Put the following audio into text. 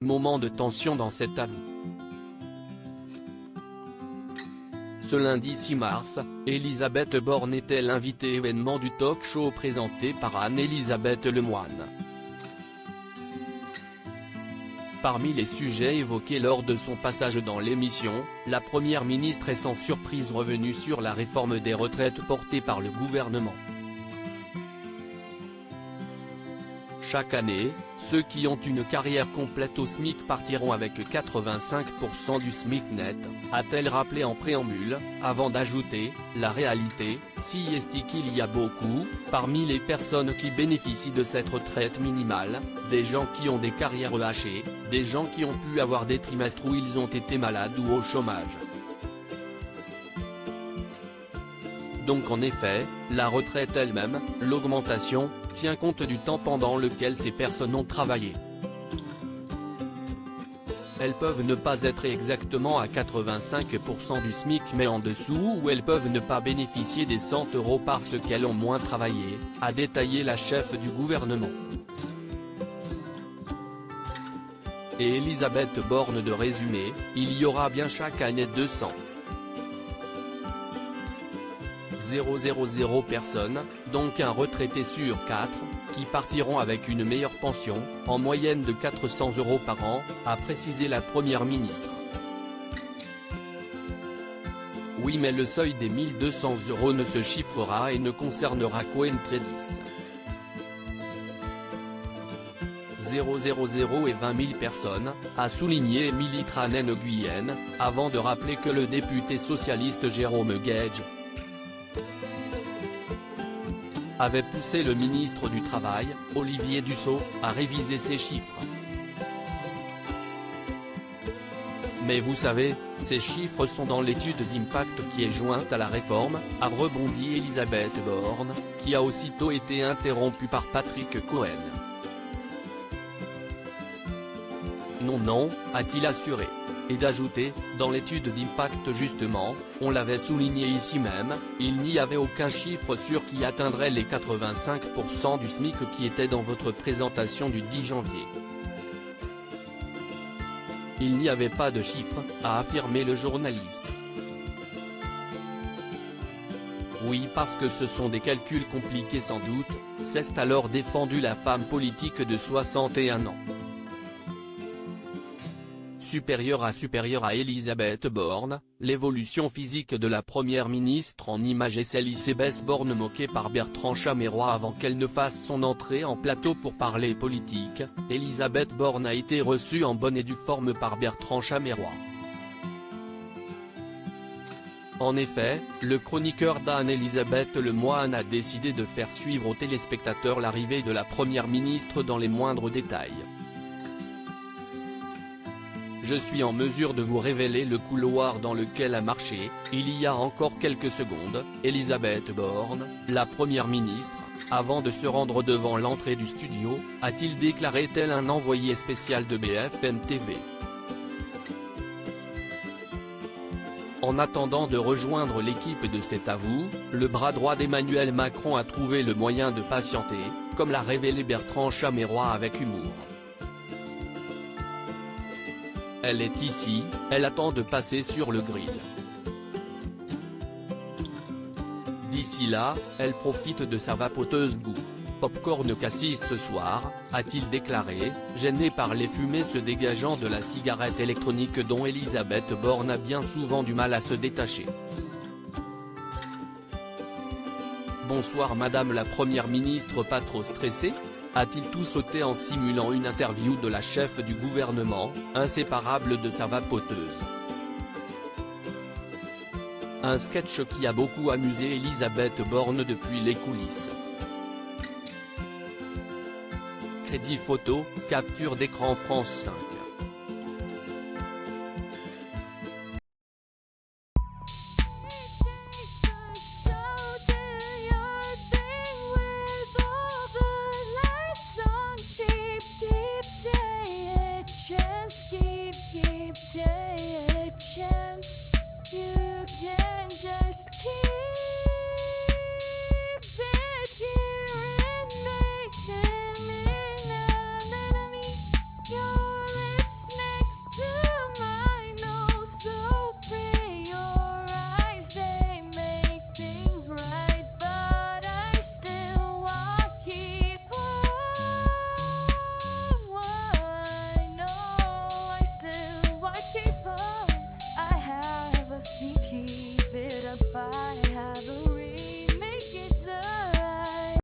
Moment de tension dans cet avou. Ce lundi 6 mars, Elisabeth Borne était l'invitée événement du talk-show présenté par Anne-Elisabeth Lemoine. Parmi les sujets évoqués lors de son passage dans l'émission, la première ministre est sans surprise revenue sur la réforme des retraites portée par le gouvernement. Chaque année, ceux qui ont une carrière complète au SMIC partiront avec 85% du SMIC net, a-t-elle rappelé en préambule, avant d'ajouter « La réalité, si est qu'il y a beaucoup, parmi les personnes qui bénéficient de cette retraite minimale, des gens qui ont des carrières hachées, des gens qui ont pu avoir des trimestres où ils ont été malades ou au chômage. Donc en effet, la retraite elle-même, l'augmentation, tient compte du temps pendant lequel ces personnes ont travaillé. Elles peuvent ne pas être exactement à 85% du SMIC mais en dessous ou elles peuvent ne pas bénéficier des 100 € parce qu'elles ont moins travaillé, a détaillé la chef du gouvernement. Et Elisabeth Borne de résumer, il y aura bien chaque année 200 personnes, donc un retraité sur 4, qui partiront avec une meilleure pension, en moyenne de 400 € par an, a précisé la première ministre. Oui mais le seuil des 1200 € ne se chiffrera et ne concernera qu'Entredis. 000 et 20 000 personnes, a souligné Émilie Tranen-Guyenne, avant de rappeler que le député socialiste Jérôme Guedj avait poussé le ministre du Travail, Olivier Dussopt, à réviser ces chiffres. Mais vous savez, ces chiffres sont dans l'étude d'impact qui est jointe à la réforme, a rebondi Elisabeth Borne, qui a aussitôt été interrompue par Patrick Cohen. Non, a-t-il assuré. Et d'ajouter, dans l'étude d'impact justement, on l'avait souligné ici même, il n'y avait aucun chiffre sûr qui atteindrait les 85% du SMIC qui était dans votre présentation du 10 janvier. Il n'y avait pas de chiffre, a affirmé le journaliste. Oui parce que ce sont des calculs compliqués sans doute, s'est alors défendu la femme politique de 61 ans. Supérieure à Elisabeth Borne, l'évolution physique de la première ministre en image est celle-Elisabeth Borne moquée par Bertrand Chameroy avant qu'elle ne fasse son entrée en plateau pour parler politique. Elisabeth Borne a été reçue en bonne et due forme par Bertrand Chameroy. En effet, le chroniqueur d'Anne-Elisabeth Lemoine a décidé de faire suivre aux téléspectateurs l'arrivée de la première ministre dans les moindres détails. Je suis en mesure de vous révéler le couloir dans lequel a marché, il y a encore quelques secondes, Elisabeth Borne, la première ministre, avant de se rendre devant l'entrée du studio, a-t-il déclaré tel un envoyé spécial de BFM TV. En attendant de rejoindre l'équipe de cet avou, le bras droit d'Emmanuel Macron a trouvé le moyen de patienter, comme l'a révélé Bertrand Chameroy avec humour. Elle est ici, elle attend de passer sur le grill. D'ici là, elle profite de sa vapoteuse goût. Popcorn cassis ce soir, a-t-il déclaré, gêné par les fumées se dégageant de la cigarette électronique dont Elisabeth Borne a bien souvent du mal à se détacher. Bonsoir Madame la Première ministre, pas trop stressée ? A-t-il tout sauté en simulant une interview de la chef du gouvernement, inséparable de sa vapoteuse. Un sketch qui a beaucoup amusé Elisabeth Borne depuis les coulisses. Crédit photo, capture d'écran France 5.